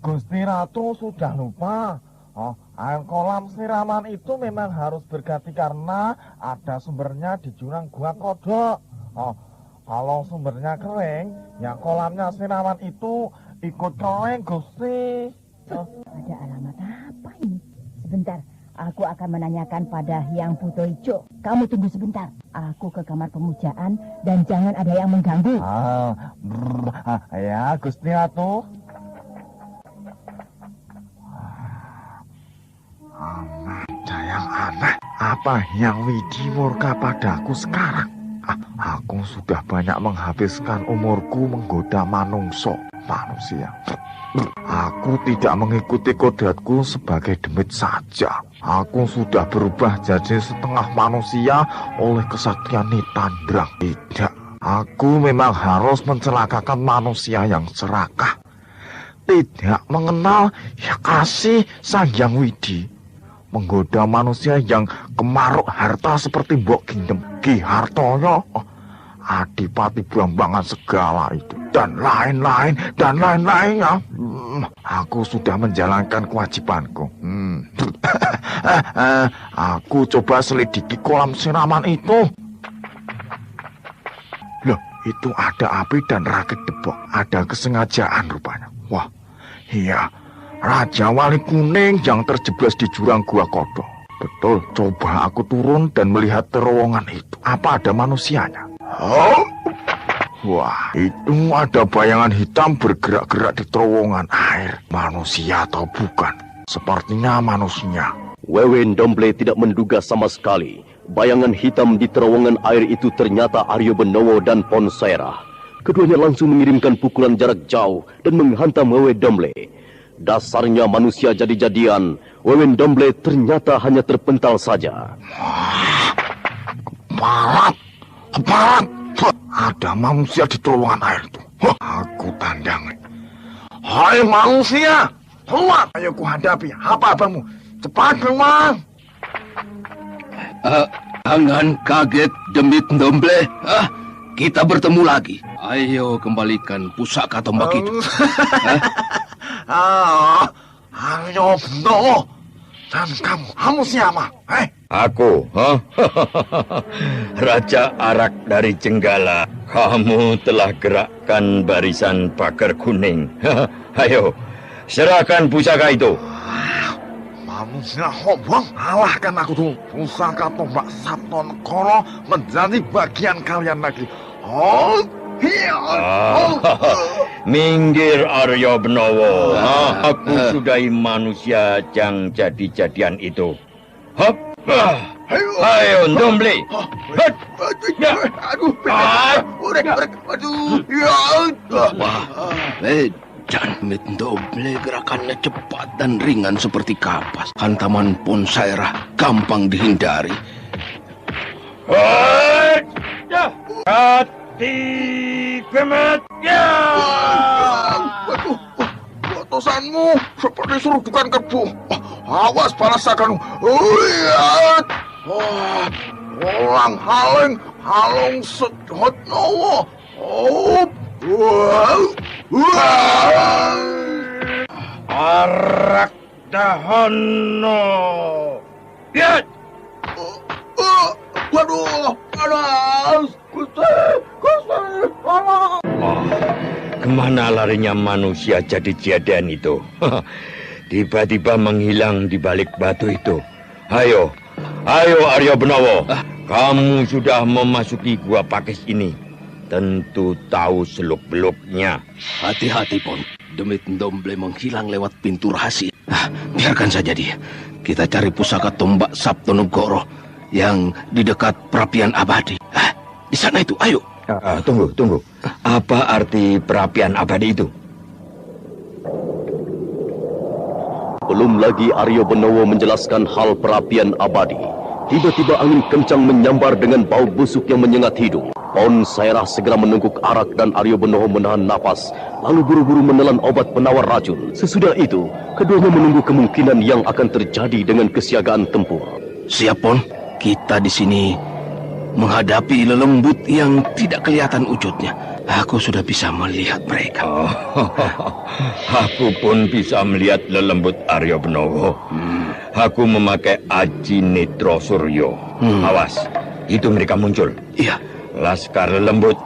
Gusti Ratu sudah lupa. Air kolam siraman itu memang harus berganti karena ada sumbernya di jurang Gua Kodok. Kalau sumbernya kering, ya kolamnya siraman itu ikut kering, Gusti. Ada alamat apa ini? Sebentar, aku akan menanyakan pada Hyang Buto Ijo. Kamu tunggu sebentar. Aku ke kamar pemujaan dan jangan ada yang mengganggu. Ya, Gusti Ratu. Ada yang aneh. Apa Hyang Widi murka padaku sekarang? Aku sudah banyak menghabiskan umurku menggoda manusia. Aku tidak mengikuti kodratku sebagai demit saja. Aku sudah berubah jadi setengah manusia oleh kesaktian Nitandrang. Tidak, aku memang harus mencelakakan manusia yang serakah. Tidak mengenal kasih Sang Hyang Widi. Menggoda manusia yang kemaruk harta seperti Mbok Gindem, Ki Hartoyo, Adipati Blambangan segala itu, dan lain-lainnya. Aku sudah menjalankan kewajibanku. Aku coba selidiki kolam siraman itu. Loh, itu ada api dan rakit debok. Ada kesengajaan rupanya. Wah, iya. Raja Wali Kuning yang terjeblos di jurang Gua Kodok. Betul, coba aku turun dan melihat terowongan itu. Apa ada manusianya? Wah, itu ada bayangan hitam bergerak-gerak di terowongan air. Manusia atau bukan? Sepertinya manusia. Wewe Ndomble tidak menduga sama sekali. Bayangan hitam di terowongan air itu ternyata Aryo Benowo dan Ponsaira. Keduanya langsung mengirimkan pukulan jarak jauh dan menghantam Wewe Ndomble. Dasarnya manusia jadi-jadian. Wewe Ndomble ternyata hanya terpental saja. Keparat. Ada manusia di terowongan air itu. Aku tandang. Hai manusia, keluar. Ayo ku hadapi. Apa-apamu? Cepat keluar. Jangan kaget, Demit Ndomble. Kita bertemu lagi. Ayo kembalikan pusaka tombak itu. Aryo Benowo. Dan kamu siapa? Aku, Raja Arak dari Jenggala. Kamu telah gerakkan barisan Pagar Kuning. Ayo, serahkan pusaka itu. Manusia hobong, alahkan aku dulu. Pusaka tombak Sabto Negoro menjadi bagian kalian lagi. Minggir Aryo Benowo. Aku sudahi manusia yang jadi-jadian itu. Hop. Ayo Ndomble. edan. Demit Ndomble gerakannya cepat dan ringan seperti kapas. Hantaman Ponsaira gampang dihindari. Hati kemet ya. Waduh, batosanmu seperti serudukan kerbau. Awas balasakan. Lihat. Orang halong sedot nawa. Arak dahono. Lihat. Waduh, panas. Gusti, panas. Kemana larinya manusia jadi jiadan itu? Tiba-tiba menghilang di balik batu itu. Ayo Arya Benawa. Kamu sudah memasuki gua pakis ini. Tentu tahu seluk-beluknya. Hati-hati, Pon. Demit Ndomble menghilang lewat pintu rahasia. Biarkan saja dia. Kita cari pusaka tombak Sabtonegoro yang di dekat perapian abadi. Di sana itu, ayo. Tunggu. Apa arti perapian abadi itu? Belum lagi Arya Benawa menjelaskan hal perapian abadi. Tiba-tiba angin kencang menyambar dengan bau busuk yang menyengat hidung. Ponsaira segera menungkuk arak dan Arya Benawa menahan napas, lalu buru-buru menelan obat penawar racun. Sesudah itu, keduanya menunggu kemungkinan yang akan terjadi dengan kesiagaan tempur. Siap, Pon. Kita di sini menghadapi lelembut yang tidak kelihatan wujudnya. Aku sudah bisa melihat mereka. Aku pun bisa melihat lelembut Arya Benawa. Aku memakai Aji Nitro Suryo. Awas, itu mereka muncul. Iya. Laskar lelembut.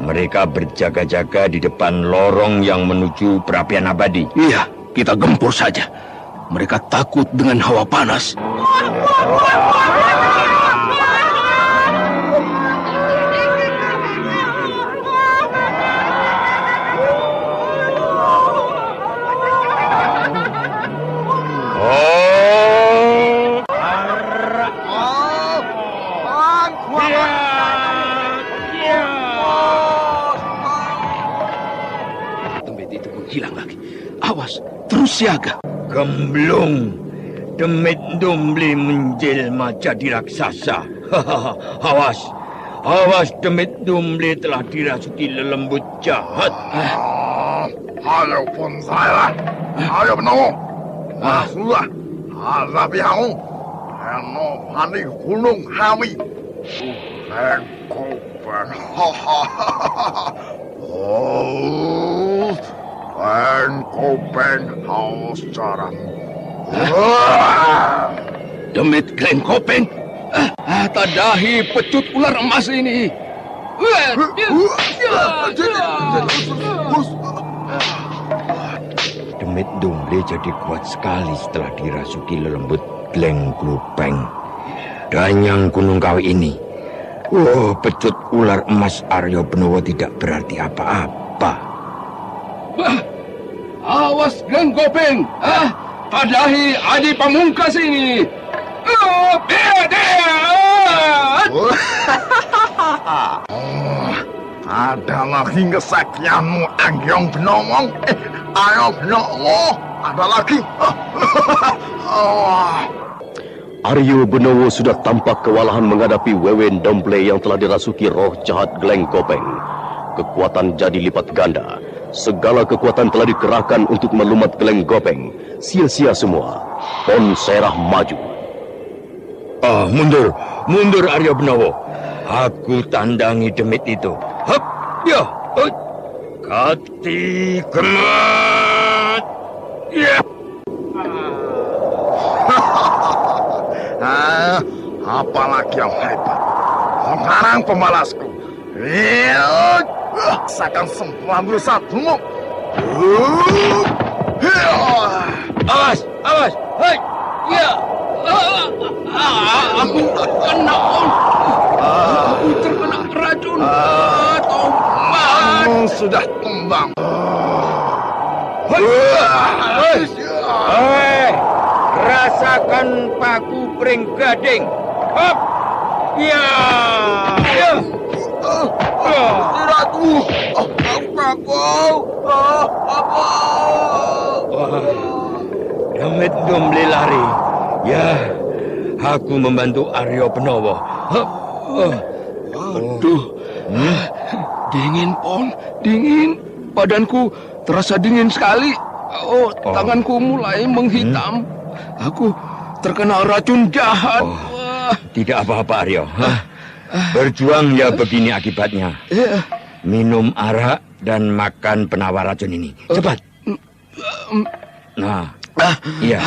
Mereka berjaga-jaga di depan lorong yang menuju perapian abadi. Iya, kita gempur saja. Mereka takut dengan hawa panas. Hilang lagi. Awas, terus siaga. Gemblung, Demit Ndomble menjelma jadi raksasa. Awas, Demit Ndomble telah dirasuki lelembut jahat. Ayo Ponsaira, Arya Benawa. Sudah, hadapi aku. Eno Pani Gunung Hami. Lengkopen. Lengkopen haus caramu. Demit Lengkopen. Tadahi pecut ular emas ini. Demit Ndomble jadi kuat sekali setelah dirasuki lelembut Lengklupeng. Dan yang Gunung Kawi ini. Pecut ular emas Arya Benawa tidak berarti apa-apa. Awas Lengkopeng. Tadahi Adi Pamungkas ini. Ada lagi kesakianmu, Arya Benawa. Arya Benawa, ada lagi. Arya Benawa sudah tampak kewalahan menghadapi Wewe Ndomble yang telah dirasuki roh jahat Lengkopeng. Kekuatan jadi lipat ganda. Segala kekuatan telah dikerahkan untuk melumat Lengkopeng. Sia-sia semua. Ponsaira maju. Mundur Arya Benawa. Aku tandangi demit itu. Hop, ya. Kati kemat. Ya. Apalagi yang hebat. Sekarang pembalasku. Lihat, rasakan 91-mu. Awas. Hai. Ya. Aku kena. Aku terkena racun. Kamu sudah tumbang. Hei, rasakan paku pring gading. Hop. Ya. Gusti Ratu, aku takut. Demit Domble lari. Ya, aku membantu Aryo Benowo. Aduh, dingin, Pon, dingin. Badanku terasa dingin sekali. Tanganku mulai menghitam. Aku terkena racun jahat. Tidak apa-apa, Aryo. Berjuang ya begini akibatnya. Minum arak dan makan penawar racun ini. Cepat. Nah, iya.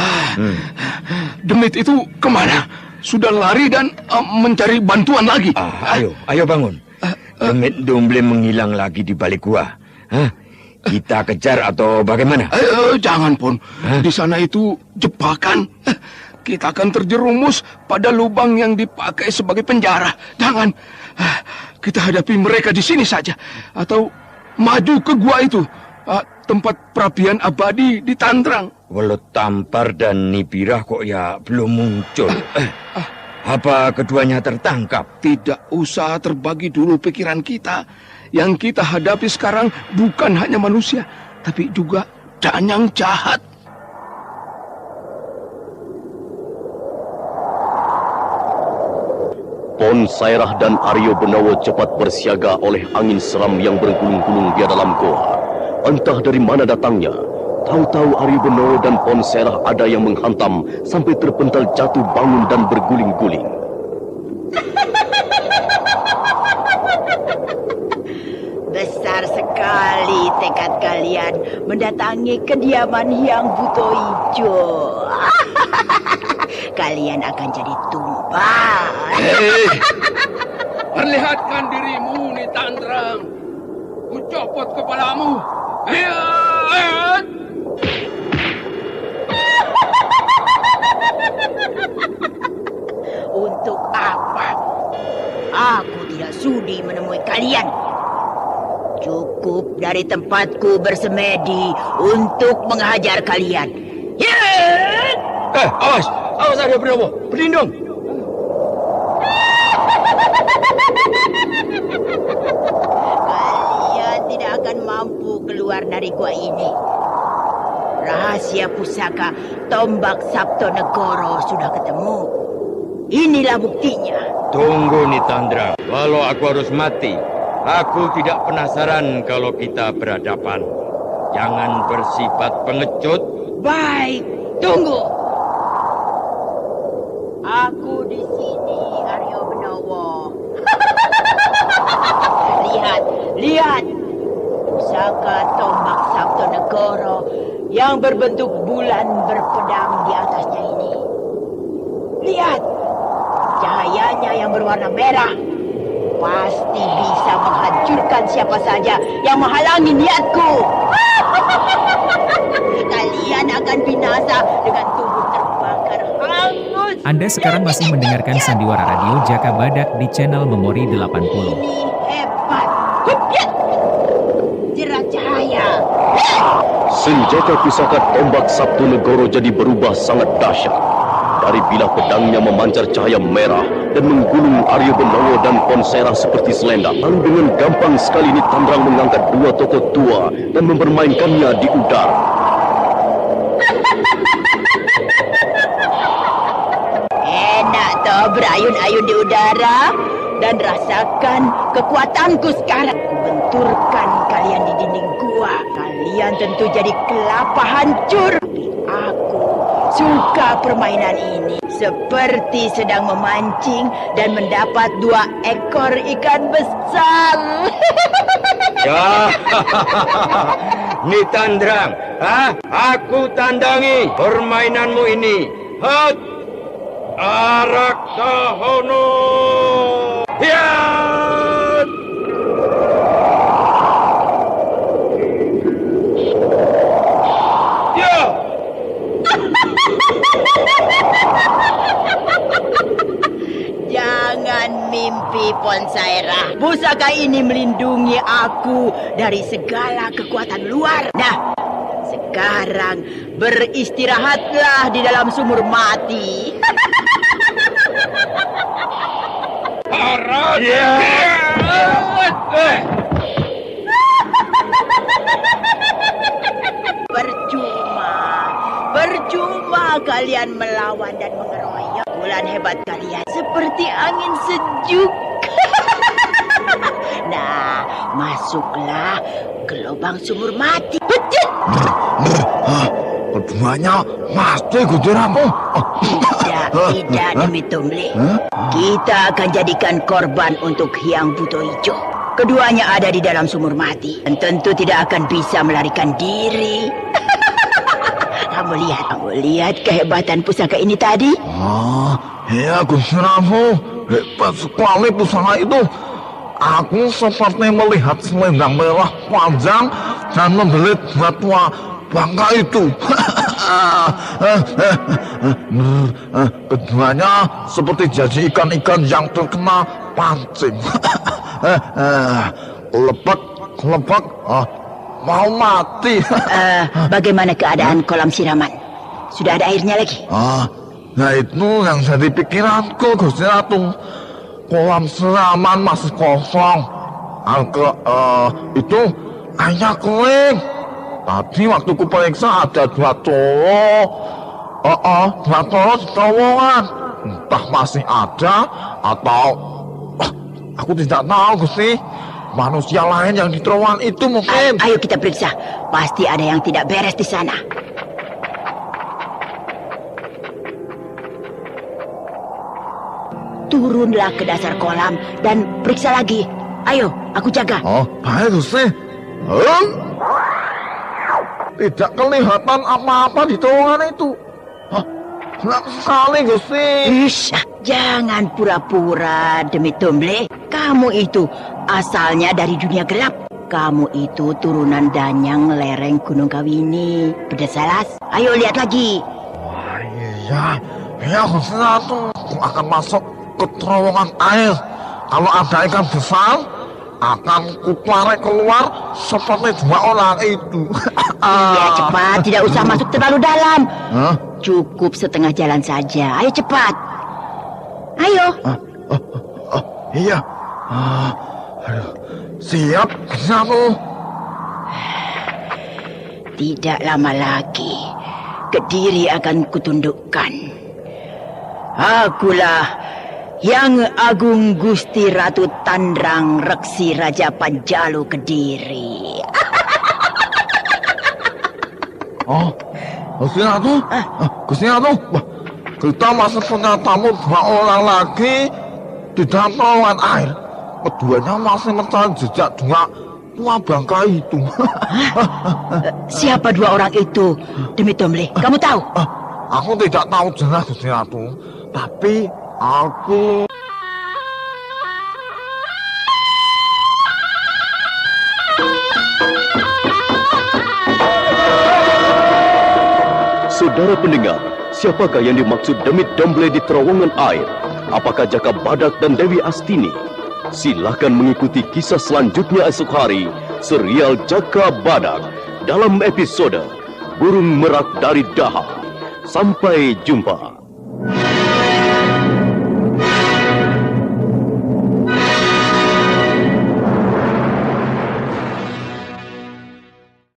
Demit itu kemana? Sudah lari dan mencari bantuan lagi. Ayo bangun. Demit Domble menghilang lagi di balik gua. Kita kejar atau bagaimana? Jangan, Pon. Di sana itu jebakan. Kita akan terjerumus pada lubang yang dipakai sebagai penjara. Jangan. Kita hadapi mereka di sini saja. Atau maju ke gua itu. Tempat perapian abadi di Tandrang. Welut Tampar dan Nibirah kok ya belum muncul. Apa keduanya tertangkap? Tidak usah terbagi dulu pikiran kita. Yang kita hadapi sekarang bukan hanya manusia, tapi juga danyang jahat. Pon Sairah dan Aryo Benowo cepat bersiaga oleh angin seram yang bergulung-gulung di dalam goa. Entah dari mana datangnya. Tahu-tahu Aryo Benowo dan Pon Sairah ada yang menghantam sampai terpental jatuh bangun dan berguling-guling. Besar sekali tekad kalian mendatangi kediaman Hyang Buto Ijo. Kalian akan jadi tumbal. Perlihatkan dirimu, Nitandrang. Kucopot kepalamu. Untuk apa? Aku tidak sudi menemui kalian. Cukup dari tempatku bersemedi untuk menghajar kalian. Awas Aryo Benowo, berlindung. Kalian tidak akan mampu keluar dari gua ini. Rahasia pusaka Tombak Sabto Negoro sudah ketemu. Inilah buktinya. Tunggu Nitandra, walau aku harus mati, aku tidak penasaran kalau kita berhadapan. Jangan bersifat pengecut. Baik, tunggu. Aku di sini, Aryo Benowo. Lihat. Pusaka Tombak Sabto Negoro yang berbentuk bulan berpedang di atasnya ini. Lihat. Cahayanya yang berwarna merah pasti bisa menghancurkan siapa saja yang menghalangi niatku. Kalian akan binasa dengan tubuh terbakar hangus. Anda sekarang masih mendengarkan Sandiwara Radio Jaka Badak di channel Memori 80. Ini hebat. Jerat cahaya. Senjata pusaka Tombak Sabto Negoro jadi berubah sangat dahsyat. Dari bilah pedangnya memancar cahaya merah dan menggulung Aryo Benowo dan Pon Sairah seperti selendang. Lalu dengan gampang sekali Nitandrang mengangkat dua tokoh tua dan mempermainkannya di udara. Enak toh berayun-ayun di udara. Dan rasakan kekuatanku sekarang. Benturkan kalian di dinding gua. Kalian tentu jadi kelapa hancur. Tapi aku suka permainan ini. Seperti sedang memancing dan mendapat 2 ekor ikan besar. Ya, Nitandrang, aku tandangi permainanmu ini. Araktahono. Ya. Jangan mimpi, Pon Sairah. Pusaka ini melindungi aku dari segala kekuatan luar. Nah, sekarang beristirahatlah di dalam sumur mati. Ya. Percuma kalian melawan dan mengeroyok. Pukulan hebat kalian seperti angin sejuk. Nah, masuklah ke lubang sumur mati. Pecut! Keduanya mati, Gusti Ratu. Tidak, Demi Tumble. Kita akan jadikan korban untuk Hyang Buto Ijo. Keduanya ada di dalam sumur mati dan tentu tidak akan bisa melarikan diri. Kamu lihat kehebatan pusaka ini tadi? Iya, Gusti Ratu. Hebat sekali pusaka itu. Aku seperti melihat selendang merah panjang dan membelit batu bangka itu. Keduanya seperti jadi ikan-ikan yang terkena pancing. Lepek, mau mati. Bagaimana keadaan kolam siraman? Sudah ada airnya lagi? Nah itu yang jadi pikiranku, Gusti Ratu. Kolam siraman masih kosong. Itu airnya kering. Tadi waktu ku periksa ada 2 cowok. 2 cowok di terowongan. Entah masih ada atau aku tidak tahu, Gusti. Manusia lain yang di terowongan itu mungkin. Ayo kita periksa. Pasti ada yang tidak beres di sana. Turunlah ke dasar kolam dan periksa lagi. Ayo, aku jaga. Baik, Gusti. Tidak kelihatan apa-apa di terowongan itu. Gelap sekali, Gusti. Jangan pura-pura, Demi Tumble. Kamu itu asalnya dari dunia gelap. Kamu itu turunan Danyang lereng Gunung Kawini. Berdesalas. Ayo lihat lagi. Iya, Gusti Ratu. Aku akan masuk ke terowongan air. Kalau ada ikan besar, akan kutarik keluar seperti 2 orang itu. Iya, cepat. Tidak usah masuk terlalu dalam. Cukup setengah jalan saja. Ayo cepat. Ayo. Iya. Siap, Gusti. Tidak lama lagi, Kediri akan kutundukkan. Akulah Yang Agung Gusti Ratu Tandrang Reksi Raja Panjalu Kediri. Gusti Ratu? Gusti Ratu? Kita masih punya tamu 2 orang lagi di dalam terowongan air. Keduanya masih mencari jejak 2 tua bangka itu. Siapa 2 orang itu, Demi Tumble? Kamu tahu? Aku tidak tahu jelas, Gusti Ratu. Tapi aku... Saudara pendengar, siapakah yang dimaksud Demi Tumble di terowongan air? Apakah Jaka Badak dan Dewi Astini? Silakan mengikuti kisah selanjutnya esok hari, serial Jaka Badak, dalam episode Burung Merak dari Daha. Sampai jumpa.